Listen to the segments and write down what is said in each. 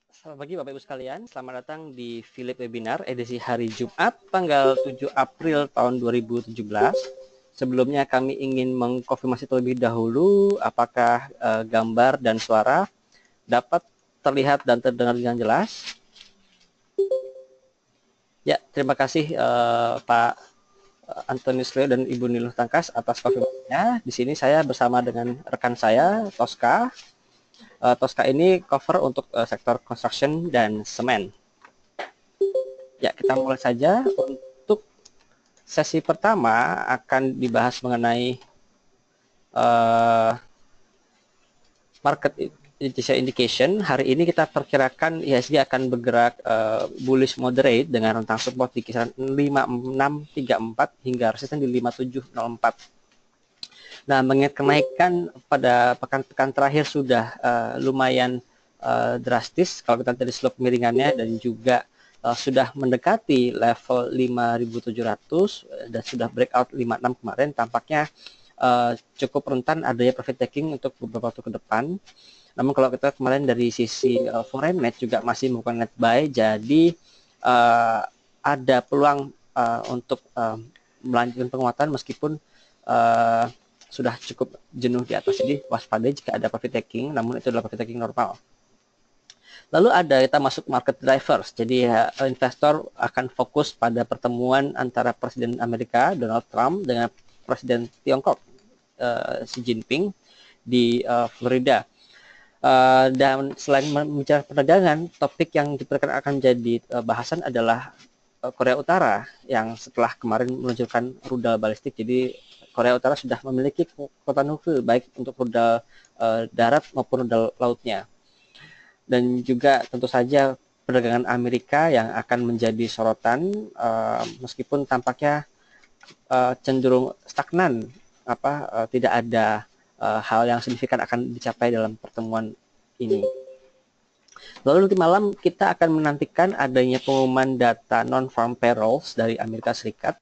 Selamat pagi Bapak Ibu sekalian, selamat datang di Philip Webinar edisi hari Jumat tanggal 7 April tahun 2017. Sebelumnya kami ingin mengkonfirmasi terlebih dahulu apakah gambar dan suara dapat terlihat dan terdengar dengan jelas. Ya, terima kasih Pak Antonius Leo dan Ibu Niluh Tangkas atas konfirmasinya. Di sini saya bersama dengan rekan saya, Tosca. Tosca ini cover untuk sektor construction dan semen. Ya, kita mulai saja. Untuk sesi pertama akan dibahas mengenai market indication. Hari ini kita perkirakan IHSG akan bergerak bullish moderate dengan rentang support di kisaran 5634 hingga resisten di 5704. Nah, mengingat kenaikan pada pekan-pekan terakhir sudah lumayan drastis kalau kita dari slope miringannya, dan juga sudah mendekati level 5.700 dan sudah breakout 56 kemarin, tampaknya cukup rentan adanya profit taking untuk beberapa waktu ke depan. Namun kalau kita kemarin dari sisi foreign net juga masih melakukan net buy, jadi ada peluang untuk melanjutkan penguatan meskipun sudah cukup jenuh di atas. Jadi waspada jika ada profit taking, namun itu adalah profit taking normal. Lalu ada kita masuk market drivers. Jadi investor akan fokus pada pertemuan antara Presiden Amerika Donald Trump dengan Presiden Tiongkok Xi Jinping di Florida. Dan selain bicara perdagangan, topik yang diperkirakan akan menjadi bahasan adalah Korea Utara yang setelah kemarin meluncurkan rudal balistik. Jadi Korea Utara sudah memiliki kekuatan nuklir baik untuk rudal darat maupun rudal lautnya. Dan juga tentu saja perdagangan Amerika yang akan menjadi sorotan, meskipun tampaknya cenderung stagnan, tidak ada hal yang signifikan akan dicapai dalam pertemuan ini. Lalu nanti malam kita akan menantikan adanya pengumuman data non-farm payrolls dari Amerika Serikat,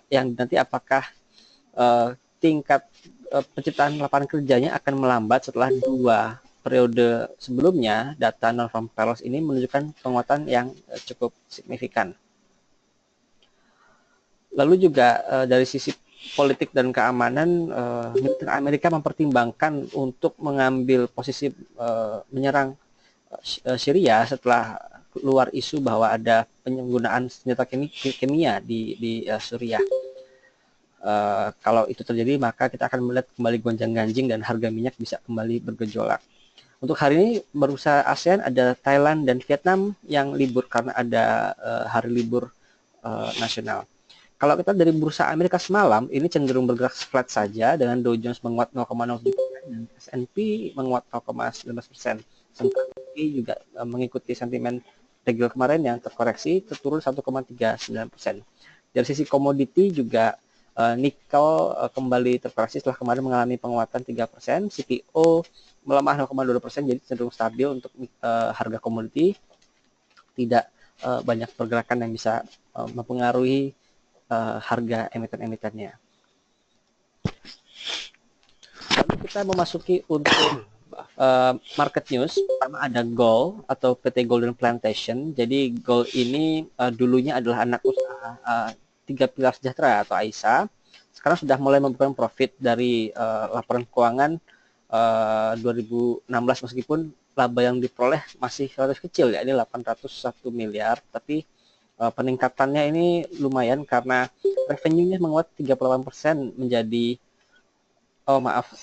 yang nanti apakah tingkat penciptaan lapangan kerjanya akan melambat setelah 2 periode sebelumnya. Data non-farm payrolls ini menunjukkan penguatan yang cukup signifikan. Lalu juga dari sisi politik dan keamanan, militer Amerika mempertimbangkan untuk mengambil posisi menyerang Syria setelah keluar isu bahwa ada penggunaan senjata kimia di Suriah. Kalau itu terjadi, maka kita akan melihat kembali gonjang-ganjing dan harga minyak bisa kembali bergejolak. Untuk hari ini bursa ASEAN ada Thailand dan Vietnam yang libur karena ada hari libur nasional. Kalau kita dari bursa Amerika semalam, ini cenderung bergerak flat saja dengan Dow Jones menguat 0,07% dan S&P menguat 0,19%. Sementara juga mengikuti sentimen regular kemarin yang terkoreksi turun 1,39%. Dari sisi komoditi juga nikel kembali terkoreksi setelah kemarin mengalami penguatan 3%, CPO melemah 0,2%, jadi cenderung stabil untuk harga komoditi, tidak banyak pergerakan yang bisa mempengaruhi harga emiten-emitennya. Lalu kita memasuki untuk market news. Pertama ada Gold atau PT Golden Plantation. Jadi Gold ini dulunya adalah anak usaha Tiga Pilar Sejahtera atau AISA. Sekarang sudah mulai memberikan profit dari laporan keuangan 2016, meskipun laba yang diperoleh masih relatif kecil, ya, ini 801 miliar, tapi peningkatannya ini lumayan karena revenue-nya menguat 38% menjadi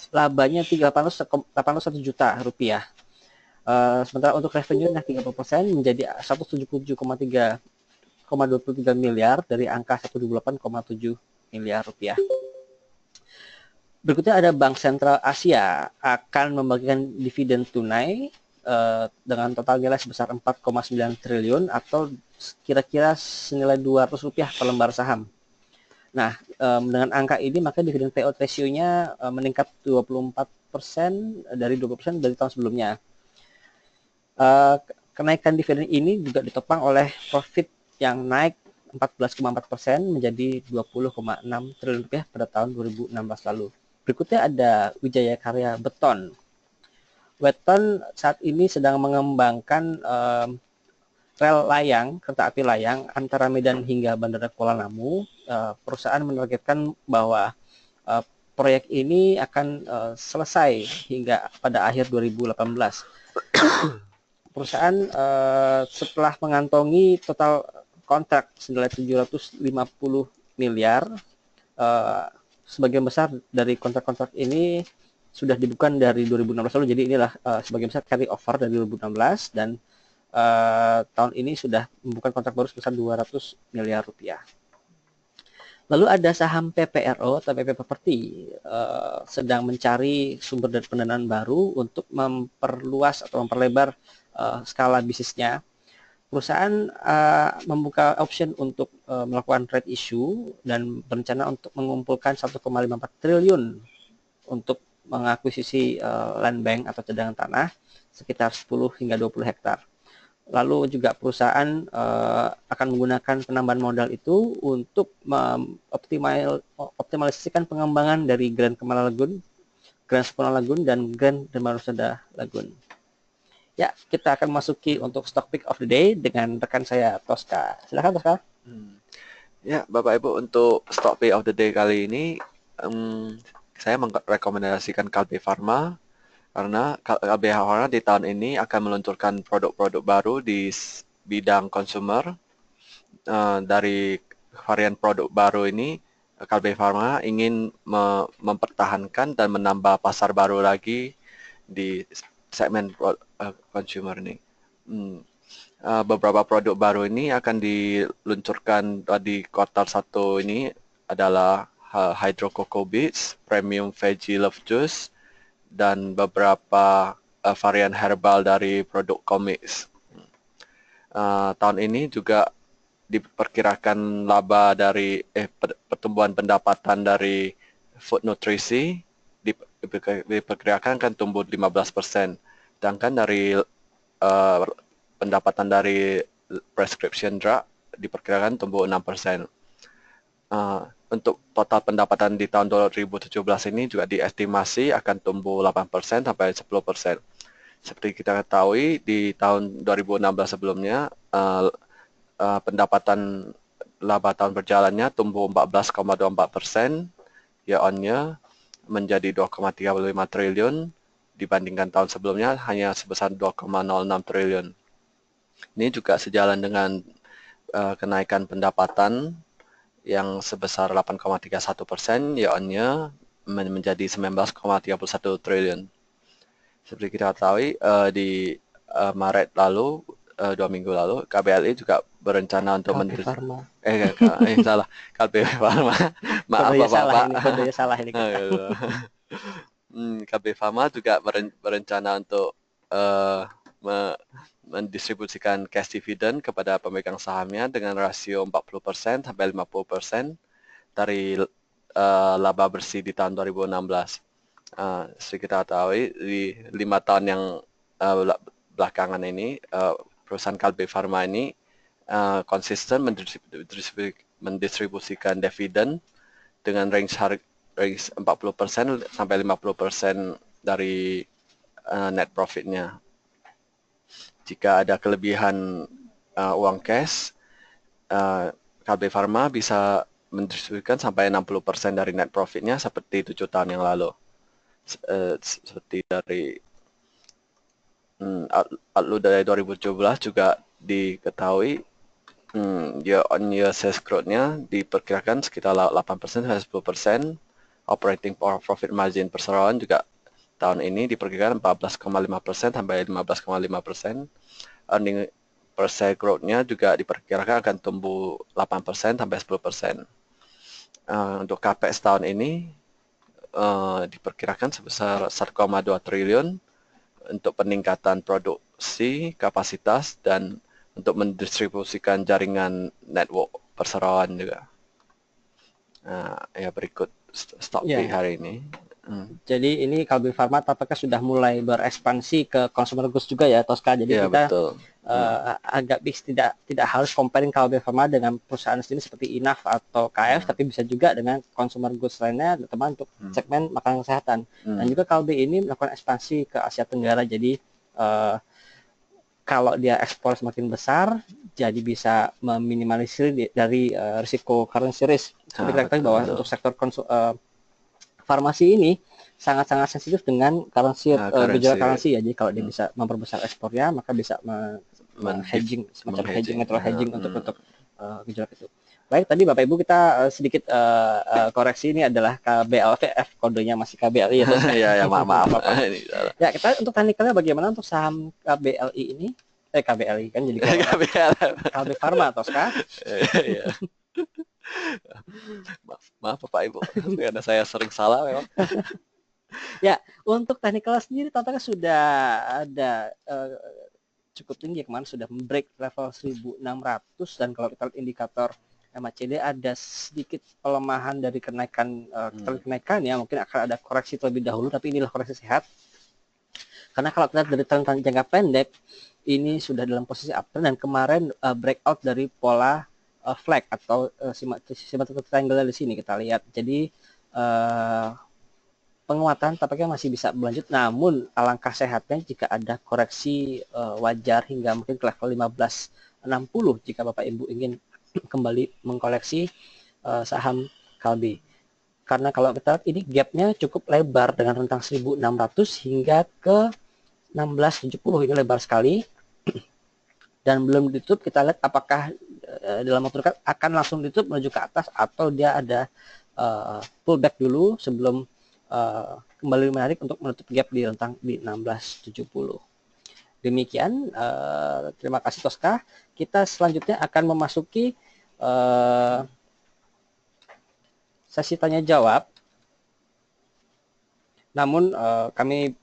labanya 801 juta rupiah. Sementara untuk revenue-nya 30% menjadi 177,23 miliar dari angka 128,7 miliar rupiah. Berikutnya ada Bank Sentral Asia akan membagikan dividen tunai dengan total nilai sebesar 4,9 triliun atau kira-kira senilai Rp200 per lembar saham. Nah, dengan angka ini maka dividen payout ratio-nya meningkat 24% dari 20% dari tahun sebelumnya. Kenaikan dividen ini juga ditopang oleh profit yang naik 14,4% menjadi 20,6 triliun rupiah pada tahun 2016 lalu. Berikutnya ada Wijaya Karya Beton. Weton saat ini sedang mengembangkan rel layang, kereta api layang antara Medan hingga Bandara Kuala Namu. Perusahaan menargetkan bahwa proyek ini akan selesai hingga pada akhir 2018. Perusahaan setelah mengantongi total kontrak senilai 750 miliar, sebagian besar dari kontrak-kontrak ini sudah dibuka dari 2016 lalu, jadi inilah sebagian besar carry over dari 2016, dan tahun ini sudah membuka kontrak baru sebesar 200 miliar rupiah. Lalu ada saham PPRO atau PP Property sedang mencari sumber dan pendanaan baru untuk memperluas atau memperlebar skala bisnisnya. Perusahaan membuka option untuk melakukan right issue dan berencana untuk mengumpulkan 1,54 triliun untuk mengakuisisi land bank atau cadangan tanah sekitar 10 hingga 20 hektar. Lalu juga perusahaan akan menggunakan penambahan modal itu untuk optimalisasikan pengembangan dari Grand Kemala Lagoon, Grand Sepuna Lagoon, dan Grand Damansara Lagoon. Ya, kita akan masuki untuk stock pick of the day dengan rekan saya, Tosca. Silakan, Tosca. Ya, Bapak Ibu, untuk stock pick of the day kali ini, saya merekomendasikan Kalbe Pharma, karena Kalbe Pharma di tahun ini akan meluncurkan produk-produk baru di bidang consumer. Dari varian produk baru ini, Kalbe Pharma ingin mempertahankan dan menambah pasar baru lagi di segmen consumer ini. Beberapa produk baru ini akan diluncurkan di kuartal 1 ini adalah Hydro Coco Beats, Premium Veggie Love Juice, dan beberapa varian herbal dari produk Comix. Tahun ini juga diperkirakan laba dari pertumbuhan pendapatan dari food nutrisi diperkirakan akan tumbuh 15%, sedangkan dari pendapatan dari prescription drug diperkirakan tumbuh 6%. Untuk total pendapatan di tahun 2017 ini juga diestimasi akan tumbuh 8% sampai 10%. Seperti kita ketahui, di tahun 2016 sebelumnya, pendapatan laba tahun berjalannya tumbuh 14,24% year on year menjadi 2,35 triliun, dibandingkan tahun sebelumnya hanya sebesar 2,06 triliun. Ini juga sejalan dengan kenaikan pendapatan yang sebesar 8,31% year on year menjadi 19,31 triliun. Seperti kita ketahui, di Maret lalu, 2 minggu lalu, KBLI juga berencana untuk salah, KBLI Pharma. Maaf Bapak-Bapak. Kodenya salah ini. KB Pharma juga berencana untuk mendistribusikan cash dividend kepada pemegang sahamnya dengan rasio 40% sampai 50% dari laba bersih di tahun 2016. Seperti kita tahu, di 5 tahun yang belakangan ini, perusahaan Kalbe Pharma ini konsisten mendistribusikan dividen dengan range 40% sampai 50% dari net profitnya. Jika ada kelebihan uang cash, Kalbe Pharma bisa mendistribusikan sampai 60% dari net profitnya seperti 7 tahun yang lalu. Seperti dari outlook dari 2017 juga diketahui year on year sales growth-nya diperkirakan sekitar 8% sampai 10%. Operating profit margin perseroan juga tahun ini diperkirakan 14,5% sampai 15,5%. Earning per share growth-nya juga diperkirakan akan tumbuh 8% sampai 10%. Untuk capex tahun ini diperkirakan sebesar 1,2 triliun untuk peningkatan produksi, kapasitas, dan untuk mendistribusikan jaringan network perseroan juga. Ya, berikut stock pick hari ini. Jadi ini Kalbe Farma tampaknya sudah mulai berekspansi ke consumer goods juga ya, Tosca. Jadi Iya, kita betul. agak tidak harus comparing Kalbe Farma dengan perusahaan sendiri seperti Inaf atau KF, tapi bisa juga dengan consumer goods lainnya, teman untuk segmen makanan kesehatan. Dan juga Kalbe ini melakukan ekspansi ke Asia Tenggara. Jadi kalau dia ekspor semakin besar, jadi bisa meminimalisir dari risiko currency risk. Seperti kita ketahui bahwa untuk sektor farmasi ini sangat-sangat sensitif dengan gejolak currency ya. Jadi kalau dia bisa memperbesar ekspornya, maka bisa hedging, semacam hedging, natural hedging untuk gejolak itu. Baik, tadi Bapak Ibu kita sedikit koreksi, ini adalah KBLVF, kodenya masih KBLI ya. Ya, maaf. Ya, kita untuk teknikalnya bagaimana untuk saham KBLI ini? KBLI kan jadi Kalbe Farma, Tosca. Maaf Bapak Ibu, karena saya sering salah memang. Ya, untuk teknikal sendiri tampaknya sudah ada cukup tinggi, kemarin sudah break level 1600, dan kalau kita lihat indikator MACD ada sedikit pelemahan dari kenaikan ya, mungkin akan ada koreksi terlebih dahulu, tapi inilah koreksi sehat. Karena kalau kita lihat dari tren jangka pendek, ini sudah dalam posisi uptrend, dan kemarin breakout dari pola flag atau symmetrical triangle di sini kita lihat. Jadi penguatan tampaknya masih bisa berlanjut, namun alangkah sehatnya jika ada koreksi wajar hingga mungkin ke level 1560 jika Bapak Ibu ingin kembali mengkoleksi saham Kalbe. Karena kalau kita lihat ini gapnya cukup lebar dengan rentang 1600 hingga ke 1670, ini lebar sekali dan belum ditutup. Kita lihat apakah dalam waktu dekat akan langsung ditutup menuju ke atas atau dia ada pullback dulu sebelum kembali menarik untuk menutup gap di rentang di 1670. Demikian, terima kasih Tosca. Kita selanjutnya akan memasuki sesi tanya jawab. Namun kami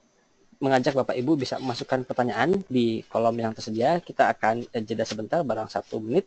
mengajak Bapak Ibu bisa memasukkan pertanyaan di kolom yang tersedia. Kita akan jeda sebentar, barang 1 menit.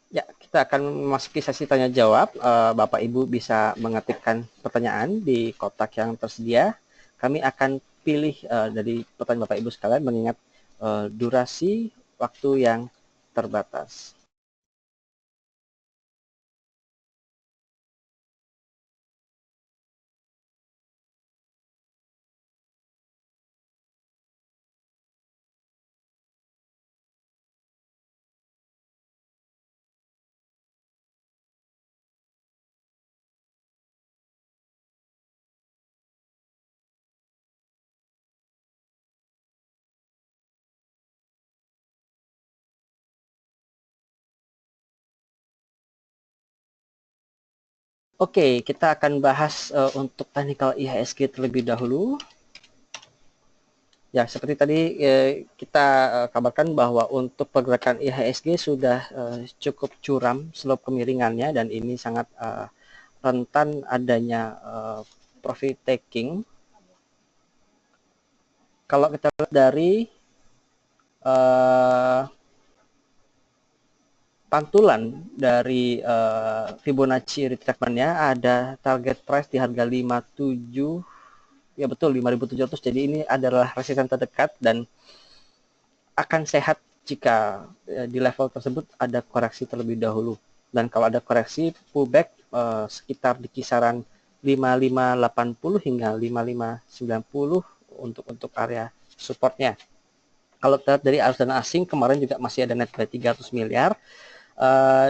Ya, kita akan memasuki sesi tanya jawab. Bapak Ibu bisa mengetikkan pertanyaan di kotak yang tersedia. Kami akan pilih dari pertanyaan Bapak Ibu sekalian mengingat durasi waktu yang terbatas. Oke, kita akan bahas untuk technical IHSG terlebih dahulu. Ya, seperti tadi kita kabarkan bahwa untuk pergerakan IHSG sudah cukup curam slope kemiringannya dan ini sangat rentan adanya profit taking. Kalau kita lihat dari pantulan dari Fibonacci retracement-nya ada target price di harga 57, ya betul 5.700. Jadi ini adalah resisten terdekat dan akan sehat jika di level tersebut ada koreksi terlebih dahulu. Dan kalau ada koreksi pullback sekitar di kisaran 5580 hingga 5590 untuk area supportnya. Kalau kita lihat dari arus dana asing kemarin juga masih ada net buy 300 miliar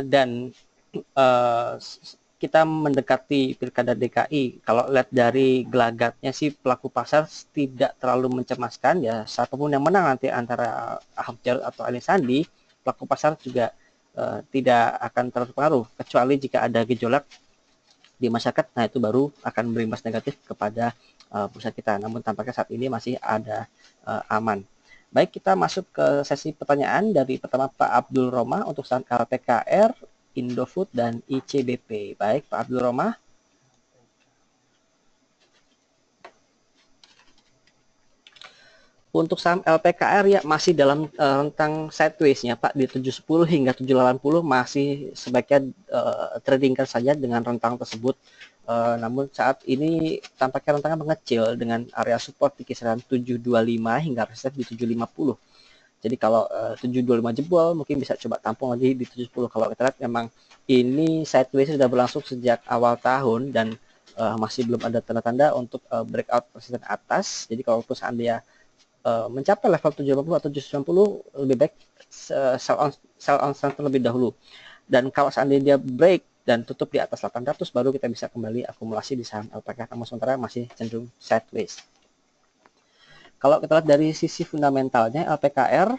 dan kita mendekati pilkada DKI. Kalau lihat dari gelagatnya sih pelaku pasar tidak terlalu mencemaskan ya. Siapapun yang menang nanti antara Ahok Jarot atau Anies Sandi, pelaku pasar juga tidak akan terpengaruh kecuali jika ada gejolak di masyarakat. Nah itu baru akan berimbas negatif kepada perusahaan kita. Namun tampaknya saat ini masih ada aman. Baik, kita masuk ke sesi pertanyaan dari pertama Pak Abdul Roma untuk saham LPKR, Indofood, dan ICBP. Baik, Pak Abdul Roma. Untuk saham LPKR ya masih dalam rentang sideways-nya Pak, di 710 hingga 780 masih sebaiknya tradingkan saja dengan rentang tersebut. Namun saat ini tampaknya rentangnya mengecil dengan area support di kisaran 725 hingga resisten di 750. Jadi kalau 725 jebol mungkin bisa coba tampung lagi di 710. Kalau kita lihat memang ini sideways sudah berlangsung sejak awal tahun dan masih belum ada tanda-tanda untuk breakout resisten atas. Jadi kalau perusahaan dia mencapai level 750 atau 790 lebih baik sell on strength terlebih dahulu. Dan kalau seandainya dia break dan tutup di atas 800 baru kita bisa kembali akumulasi di saham LPKR, namun sementara masih cenderung sideways. Kalau kita lihat dari sisi fundamentalnya LPKR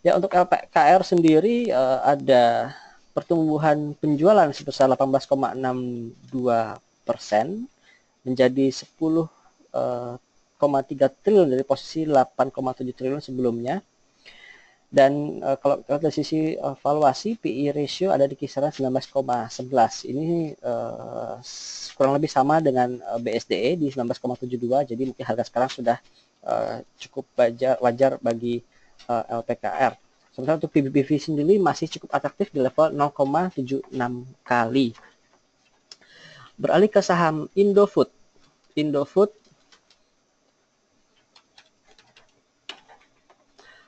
ya, untuk LPKR sendiri ada pertumbuhan penjualan sebesar 18,62% menjadi 10,3 triliun dari posisi 8,7 triliun sebelumnya. Dan kalau kita dari sisi valuasi PE ratio ada di kisaran 19,11. Ini kurang lebih sama dengan BSDE di 19,72. Jadi mungkin harga sekarang sudah cukup wajar bagi LPKR. Sementara untuk PBBV sendiri masih cukup atraktif di level 0,76 kali. Beralih ke saham Indofood. Indofood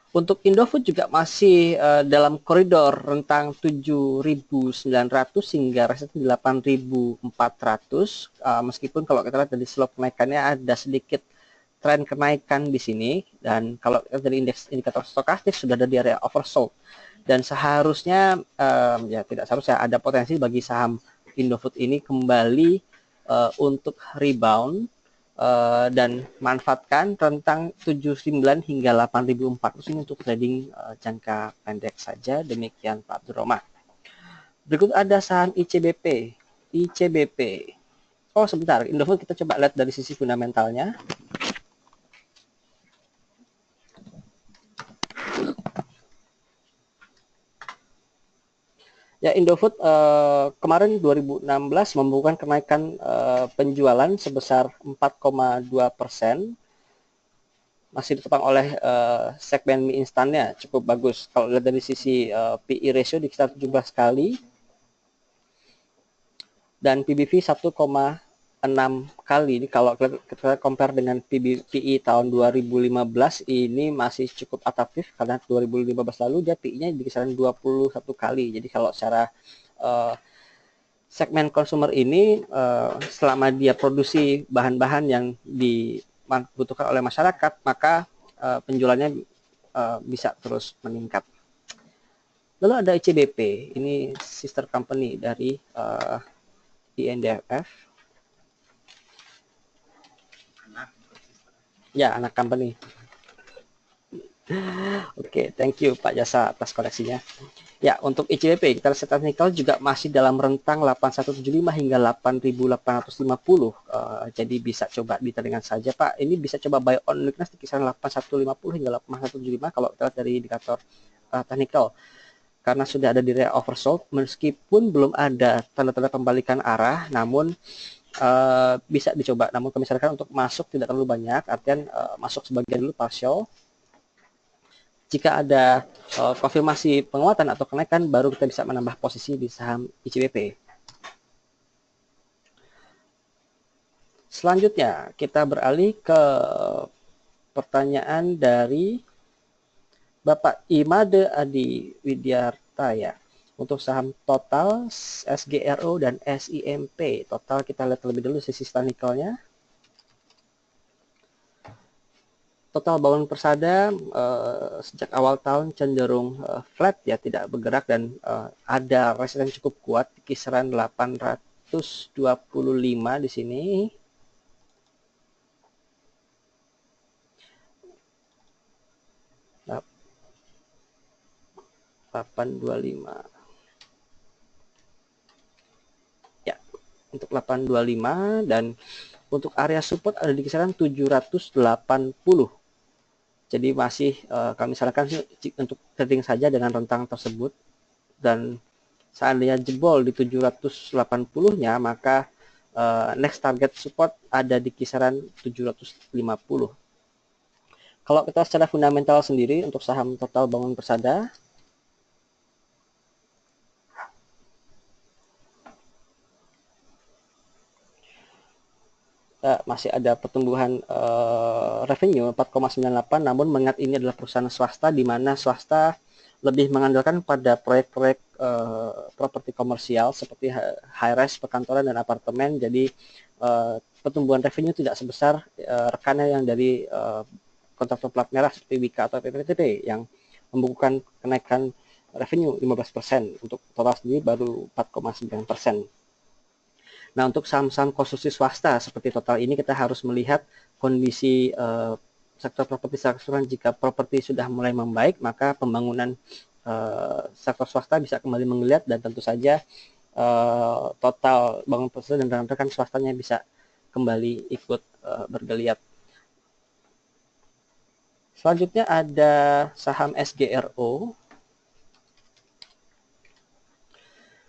untuk Indofood juga masih dalam koridor rentang 7.900 hingga resisten 8.400. Meskipun kalau kita lihat dari slope kenaikannya ada sedikit tren kenaikan di sini, dan kalau dari indikator stokastik sudah ada di area oversold dan seharusnya ya tidak seharusnya ada potensi bagi saham Indofood ini kembali untuk rebound dan manfaatkan rentang 79 hingga 8.400 ini untuk trading jangka pendek saja. Demikian Pak Abdul Roma. Berikut ada saham ICBP. ICBP. Oh sebentar, Indofood kita coba lihat dari sisi fundamentalnya. Ya, Indofood kemarin 2016 membukukan kenaikan penjualan sebesar 4,2%. Masih ditopang oleh segmen mie instannya cukup bagus. Kalau lihat dari sisi PE ratio di sekitar 17 kali dan PBV 1,6 kali. Ini kalau kita compare dengan PE tahun 2015 ini masih cukup atraktif karena 2015 lalu dia PE-nya di kisaran 21 kali. Jadi kalau secara segmen consumer ini selama dia produksi bahan-bahan yang dibutuhkan oleh masyarakat, maka penjualannya bisa terus meningkat. Lalu ada ICBP, ini sister company dari INDFF. Ya, anak company. Oke, thank you Pak Jasa atas koreksinya. Ya, untuk ICBP, kita lihat technical juga masih dalam rentang 8175 hingga 8850. Jadi bisa coba diteringkan saja, Pak. Ini bisa coba buy on weakness di kisaran 8150 hingga 8175 kalau kita lihat dari indikator technical. Karena sudah ada di area oversold, meskipun belum ada tanda-tanda pembalikan arah, namun bisa dicoba. Namun kami sarankan untuk masuk tidak terlalu banyak, artian masuk sebagian dulu partial. Jika ada konfirmasi penguatan atau kenaikan, baru kita bisa menambah posisi di saham ICBP. Selanjutnya, kita beralih ke pertanyaan dari Bapak Imade Adi Widyartaya. Untuk saham Total, SGRO, dan SIMP. Total kita lihat terlebih dulu sisi technicalnya. Total Bangun Persada sejak awal tahun cenderung flat ya, tidak bergerak, dan ada resisten cukup kuat di kisaran 825 di sini. Nah, 825. Ya, untuk 825, dan untuk area support ada di kisaran 780. Jadi masih kami sarankan untuk trading saja dengan rentang tersebut, dan seandainya jebol di 780-nya, maka next target support ada di kisaran 750. Kalau kita secara fundamental sendiri untuk saham Total Bangun Persada, masih ada pertumbuhan revenue 4,98, namun mengingat ini adalah perusahaan swasta, di mana swasta lebih mengandalkan pada proyek-proyek properti komersial seperti high-rise, perkantoran, dan apartemen. Jadi pertumbuhan revenue tidak sebesar rekannya yang dari kontraktor plat merah seperti Wika atau PPTP yang membukukan kenaikan revenue 15%. Untuk total sendiri baru 4,9%. Nah, untuk saham-saham konstruksi swasta seperti Total ini, kita harus melihat kondisi sektor properti secara keseluruhan. Jika properti sudah mulai membaik, maka pembangunan sektor swasta bisa kembali menggeliat, dan tentu saja Total Bangun Persada dan rekan-rekan swastanya bisa kembali ikut bergeliat. Selanjutnya ada saham SGRO.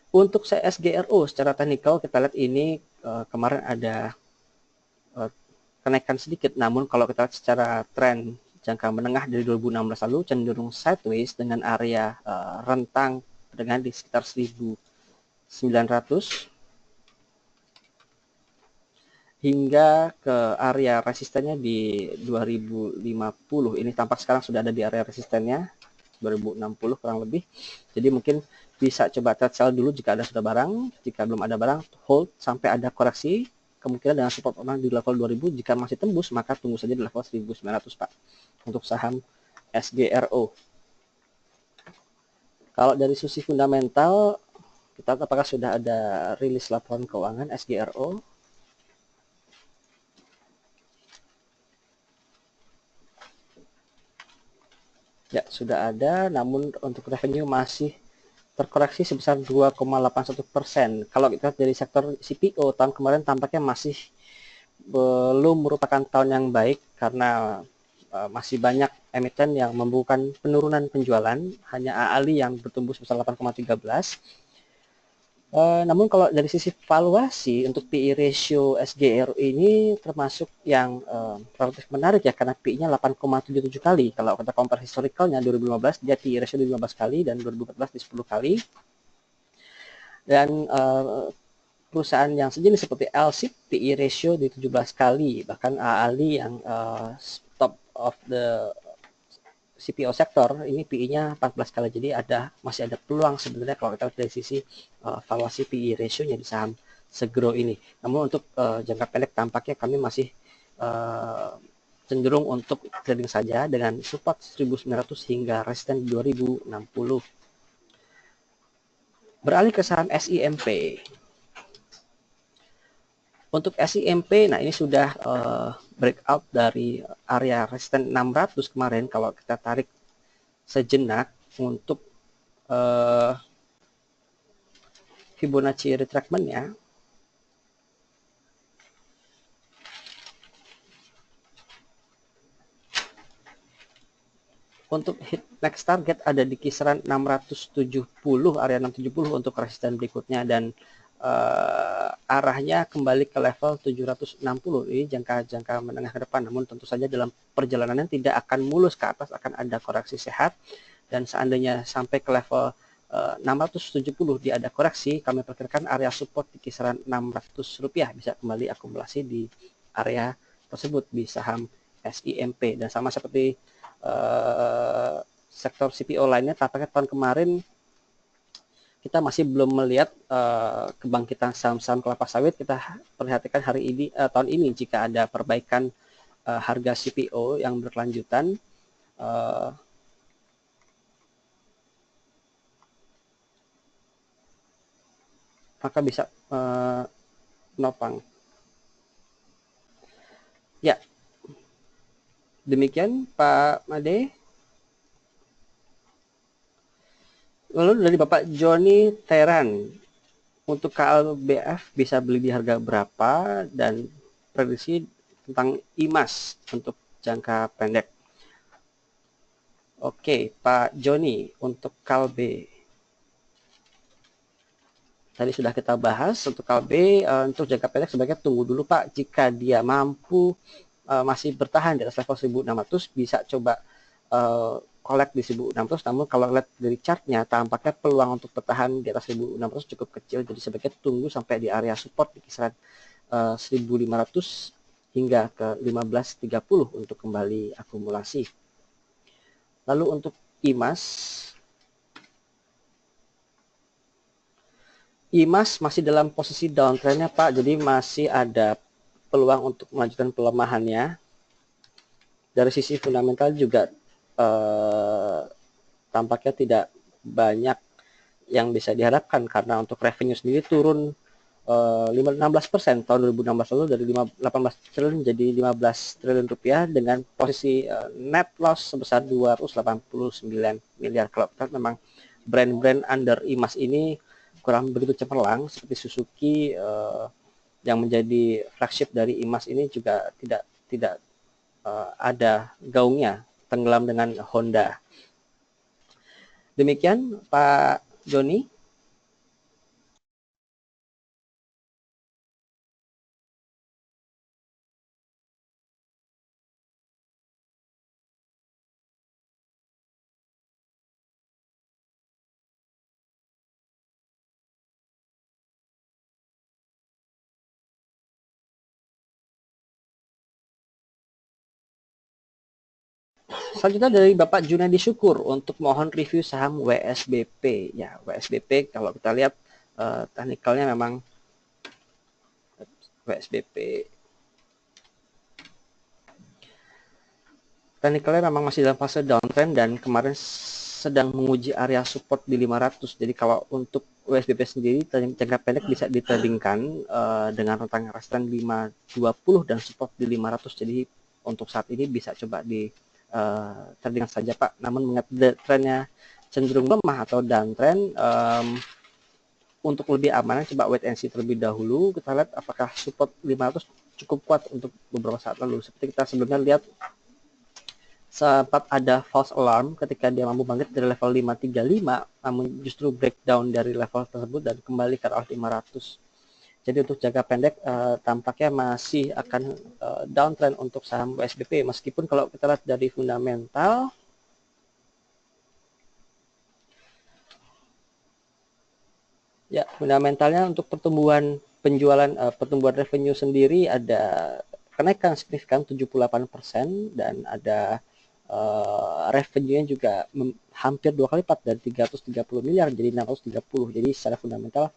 Untuk SGRO secara teknikal kita lihat ini kemarin ada kenaikan sedikit, namun kalau kita lihat secara tren jangka menengah dari 2016 lalu cenderung sideways dengan area rentang dengan di sekitar 1900 hingga ke area resistennya di 2050. Ini tampak sekarang sudah ada di area resistennya 2060 kurang lebih. Jadi mungkin bisa coba trade sell dulu jika ada sudah barang. Jika belum ada barang, hold sampai ada koreksi. Kemungkinan dengan support online di level 2000. Jika masih tembus, maka tunggu saja di level 1900, Pak. Untuk saham SGRO. Kalau dari sisi fundamental, kita lihat apakah sudah ada rilis laporan keuangan SGRO. Ya, sudah ada, namun untuk revenue masih terkoreksi sebesar 2,81%. Kalau kita dari sektor CPO, tahun kemarin tampaknya masih belum merupakan tahun yang baik karena masih banyak emiten yang membukukan penurunan penjualan, hanya AALI yang bertumbuh sebesar 8,13. Namun kalau dari sisi valuasi untuk PE ratio SGRO ini termasuk yang relatif menarik ya, karena PE-nya 8,77 kali. Kalau kita compare historicalnya 2015 dia PE ratio di 15 kali dan 2014 di 10 kali. Dan perusahaan yang sejenis seperti LSIP PE ratio di 17 kali, bahkan AALI yang top of the CPO sektor ini PE-nya 14 kali. Jadi masih ada peluang sebenarnya kalau kita dari sisi valuasi PE ratio-nya di saham SGRO ini. Namun untuk jangka pendek tampaknya kami masih cenderung untuk trading saja dengan support 1900 hingga resisten 2060. Beralih ke saham SIMP. Untuk SIMP, nah ini sudah breakout dari area resisten 600 kemarin. Kalau kita tarik sejenak untuk eh, Fibonacci retracement-nya, untuk hit next target ada di kisaran 670, area 670 untuk resisten berikutnya, dan arahnya kembali ke level 760. Ini jangka menengah ke depan, namun tentu saja dalam perjalanannya tidak akan mulus ke atas, akan ada koreksi sehat, dan seandainya sampai ke level 670 dia ada koreksi, kami perkirakan area support di kisaran Rp600 bisa kembali akumulasi di area tersebut di saham SIMP. Dan sama seperti sektor CPO lainnya, tampaknya tahun kemarin kita masih belum melihat kebangkitan saham-saham kelapa sawit. Kita perhatikan hari ini, tahun ini, jika ada perbaikan harga CPO yang berkelanjutan, maka bisa menopang. Ya, demikian Pak Made. Lalu dari Bapak Joni Teran, untuk KLBF bisa beli di harga berapa, dan prediksi tentang IMAS untuk jangka pendek. Oke, Pak Joni, untuk KLB tadi sudah kita bahas. Untuk KLB untuk jangka pendek sebaiknya tunggu dulu Pak. Jika dia mampu masih bertahan di atas level 1600, bisa coba collect di 1600. Namun kalau lihat dari chartnya, tampaknya peluang untuk bertahan di atas 1600 cukup kecil, jadi sebaiknya tunggu sampai di area support di kisaran 1500 hingga ke 1530 untuk kembali akumulasi. Lalu untuk IMAS masih dalam posisi downtrendnya Pak, jadi masih ada peluang untuk melanjutkan pelemahannya. Dari sisi fundamental juga tampaknya tidak banyak yang bisa diharapkan, karena untuk revenue sendiri turun 16% tahun 2016 lalu, dari 18 triliun jadi 15 triliun rupiah, dengan posisi net loss sebesar 289 miliar. Kalau kita memang brand-brand under IMAS ini kurang begitu cemerlang, seperti Suzuki yang menjadi flagship dari IMAS ini juga tidak ada gaungnya, tenggelam dengan Honda. Demikian Pak Joni. Selanjutnya dari Bapak Junadi Syukur, untuk mohon review saham WSBP. Ya, WSBP kalau kita lihat teknikalnya memang WSBP teknikalnya memang masih dalam fase downtrend, dan kemarin sedang menguji area support di 500. Jadi kalau untuk WSBP sendiri jangka pendek bisa ditradingkan dengan rentang resisten 520 dan support di 500. Jadi untuk saat ini bisa coba di trading saja Pak. Namun mengingat trennya cenderung lemah atau downtrend, untuk lebih aman coba wait and see terlebih dahulu. Kita lihat apakah support 500 cukup kuat untuk beberapa saat lalu. Seperti kita sebelumnya lihat, sempat ada false alarm ketika dia mampu bangkit dari level 535, namun justru breakdown dari level tersebut dan kembali ke arah 500. Jadi untuk jangka pendek tampaknya masih akan downtrend untuk saham WSBP, meskipun kalau kita lihat dari fundamental, ya fundamentalnya untuk pertumbuhan penjualan, pertumbuhan revenue sendiri ada kenaikan signifikan 78%, dan ada revenue-nya juga hampir 2 kali lipat, dari 330 miliar jadi 630. Jadi secara fundamental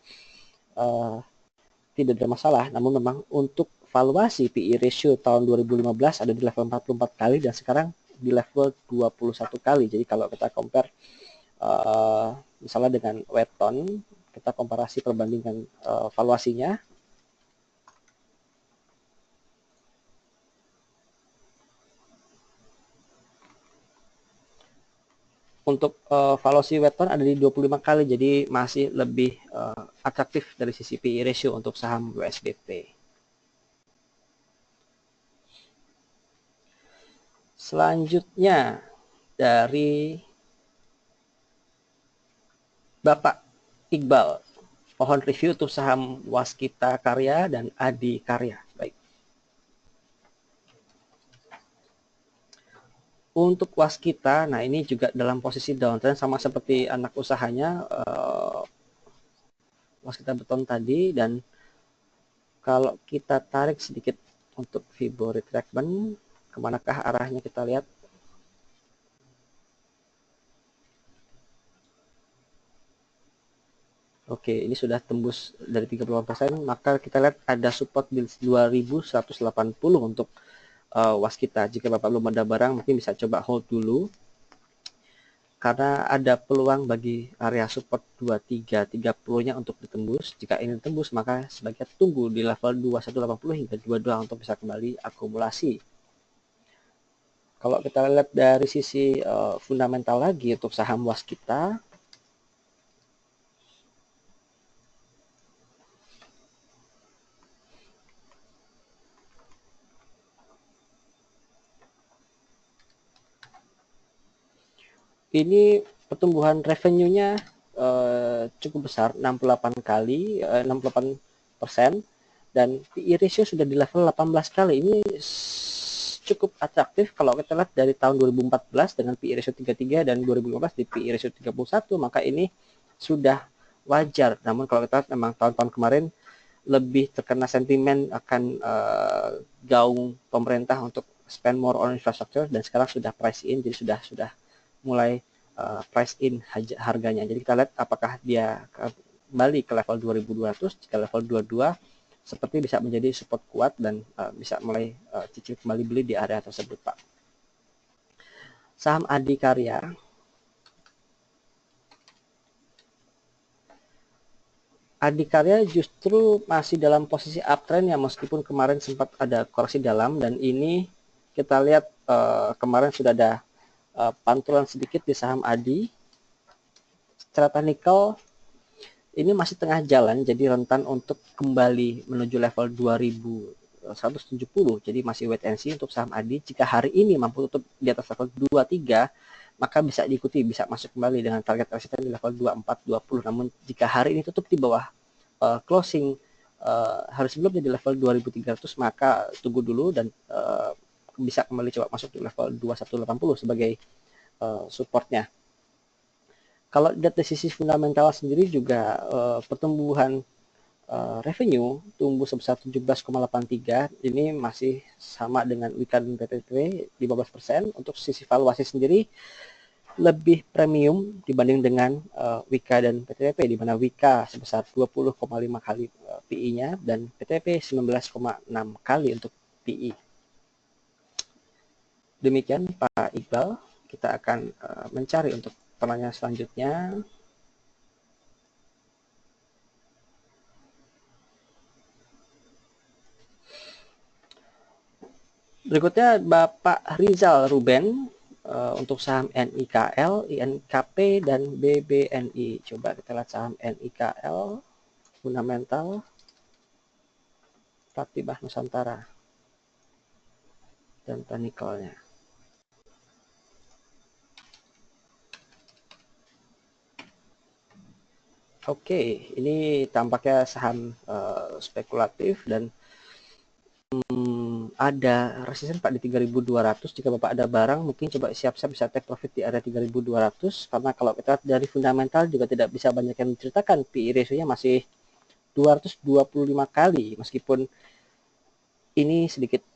tidak ada masalah. Namun memang untuk valuasi PE ratio tahun 2015 ada di level 44 kali, dan sekarang di level 21 kali. Jadi kalau kita compare misalnya dengan Wetton, kita komparasi perbandingan valuasinya, untuk valuasi weton ada di 25 kali, jadi masih lebih atraktif dari sisi PE ratio untuk saham USBT. Selanjutnya dari Bapak Iqbal, mohon review untuk saham Waskita Karya dan Adi Karya. Baik. Untuk Waskita, nah ini juga dalam posisi downtrend sama seperti anak usahanya Waskita Beton tadi, dan kalau kita tarik sedikit untuk Fibo retracement, kemanakah arahnya kita lihat. Oke, ini sudah tembus dari 30%, maka kita lihat ada support di 2180 untuk Waskita. Jika Bapak belum ada barang, mungkin bisa coba hold dulu. Karena ada peluang bagi area support 2330-nya untuk ditembus. Jika ini ditembus, maka sebaiknya tunggu di level 2180 hingga 22 untuk bisa kembali akumulasi. Kalau kita lihat dari sisi fundamental lagi untuk saham Waskita, ini pertumbuhan revenue-nya cukup besar, 68 kali, 68%, dan PE ratio sudah di level 18 kali. Ini cukup atraktif kalau kita lihat dari tahun 2014 dengan PE ratio 33 dan 2015 di PE ratio 31, maka ini sudah wajar. Namun kalau kita lihat memang tahun-tahun kemarin lebih terkena sentimen akan gaung pemerintah untuk spend more on infrastructure, dan sekarang sudah price in, jadi sudah mulai price in harganya. Jadi kita lihat apakah dia kembali ke level 2200. Jika level 22 seperti bisa menjadi support kuat dan bisa mulai cicil kembali beli di area tersebut, Pak. Saham Adikarya, Adikarya justru masih dalam posisi uptrend ya, meskipun kemarin sempat ada koreksi dalam, dan ini kita lihat kemarin sudah ada pantulan sedikit di saham Adi. Secara teknikal ini masih tengah jalan, jadi rentan untuk kembali menuju level 2170, jadi masih wait and see untuk saham Adi. Jika hari ini mampu tutup di atas level 23, maka bisa diikuti, bisa masuk kembali dengan target resisten di level 2420. Namun jika hari ini tutup di bawah closing hari sebelumnya di level 2300, maka tunggu dulu dan bisa kembali coba masuk di level 2180 sebagai supportnya. Kalau dari sisi fundamental sendiri juga pertumbuhan revenue tumbuh sebesar 17,83, ini masih sama dengan Wika dan PTTP 15%. Untuk sisi valuasi sendiri lebih premium dibanding dengan Wika dan PTTP, di mana Wika sebesar 20,5 kali PI-nya dan PTTP 19,6 kali untuk PI. Demikian Pak Iqbal, kita akan mencari untuk pertanyaan selanjutnya. Berikutnya Bapak Rizal Ruben untuk saham NIKL, INKP, dan BBNI. Coba kita lihat saham NIKL, fundamental, Pratibah Nusantara, dan teknikalnya. Oke, ini tampaknya saham spekulatif dan ada resisten Pak di 3200. Jika Bapak ada barang, mungkin coba siap-siap bisa take profit di area 3200, karena kalau kita dari fundamental juga tidak bisa banyak yang menceritakan. PE ratio-nya masih 225 kali, meskipun ini sedikit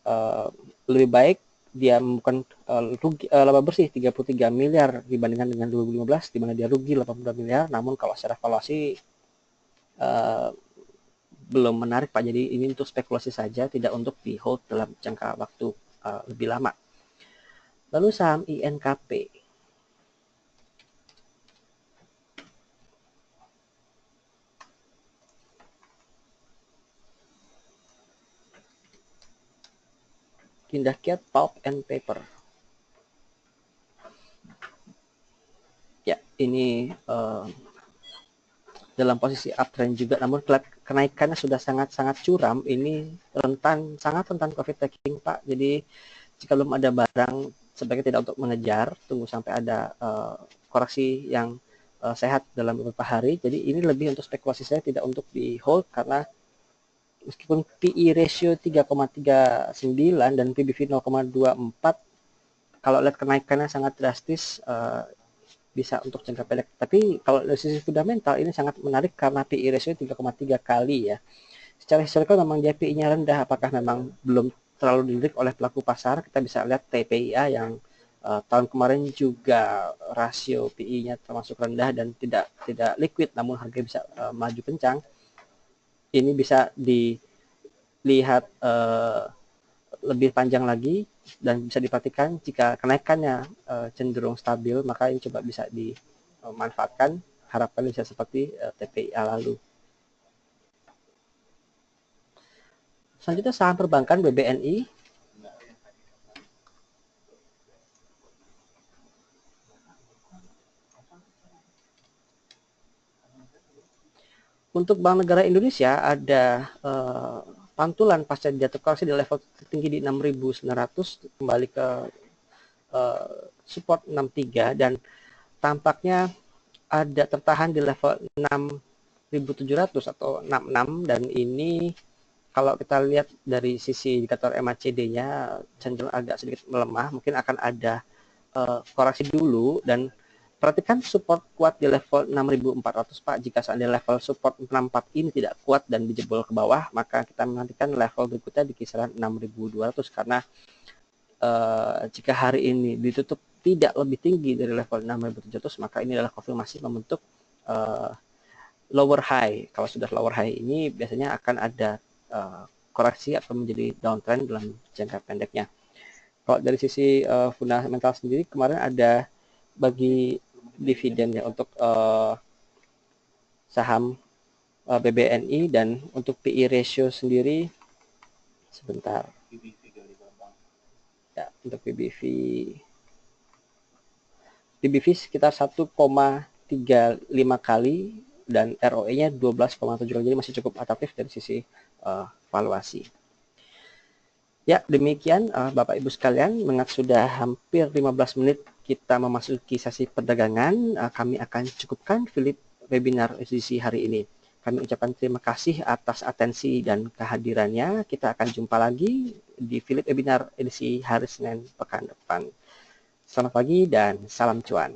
lebih baik, dia bukan rugi, laba bersih 33 miliar dibandingkan dengan 2015 di mana dia rugi 82 miliar. Namun kalau secara valuasi belum menarik Pak, jadi ini untuk spekulasi saja, tidak untuk di hold dalam jangka waktu lebih lama. Lalu saham INKP, Indah Kiat Pulp and Paper. ini dalam posisi uptrend juga, namun kenaikannya sudah sangat-sangat curam. Ini sangat rentan profit taking, Pak. Jadi jika belum ada barang, sebaiknya tidak untuk mengejar, tunggu sampai ada koreksi yang sehat dalam beberapa hari. Jadi ini lebih untuk spekulasi, saya tidak untuk di hold, karena meskipun PE ratio 3,39 dan PBV 0,24, kalau lihat kenaikannya sangat drastis, bisa untuk jangka pendek. Tapi kalau dari sisi fundamental ini sangat menarik karena PE ratio 3,3 kali ya. Secara historical memang dia PE-nya rendah. Apakah memang belum terlalu dilirik oleh pelaku pasar? Kita bisa lihat TPIA yang tahun kemarin juga rasio PE-nya termasuk rendah dan tidak liquid, namun harga bisa maju kencang. Ini bisa dilihat lebih panjang lagi, dan bisa diperhatikan jika kenaikannya cenderung stabil, maka ini coba bisa dimanfaatkan. Harapkan bisa seperti TPIA lalu. Selanjutnya saham perbankan BBNI. Untuk Bank Negara Indonesia ada pantulan pasca jatuh koreksi di level tertinggi di 6.900, kembali ke support 63, dan tampaknya ada tertahan di level 6.700 atau 66, dan ini kalau kita lihat dari sisi indikator MACD-nya cenderung agak sedikit melemah, mungkin akan ada koreksi dulu, dan perhatikan support kuat di level 6.400, Pak. Jika seandainya level support 64 ini tidak kuat dan dijebol ke bawah, maka kita menantikan level berikutnya di kisaran 6.200, karena jika hari ini ditutup tidak lebih tinggi dari level 6.700, maka ini adalah konfirmasi membentuk lower high. Kalau sudah lower high ini biasanya akan ada koreksi atau menjadi downtrend dalam jangka pendeknya. Kalau dari sisi fundamental sendiri, kemarin ada bagi dividen ya untuk saham BBNI, dan untuk PE ratio sendiri sebentar ya, untuk PBV sekitar 1,35 kali dan ROE-nya 12,7 kali, jadi masih cukup atraktif dari sisi valuasi. Ya, demikian Bapak Ibu sekalian, mengingat sudah hampir 15 menit kita memasuki sesi perdagangan, kami akan cukupkan Philip webinar edisi hari ini. Kami ucapkan terima kasih atas atensi dan kehadirannya. Kita akan jumpa lagi di Philip webinar edisi hari Senin pekan depan. Selamat pagi dan salam cuan.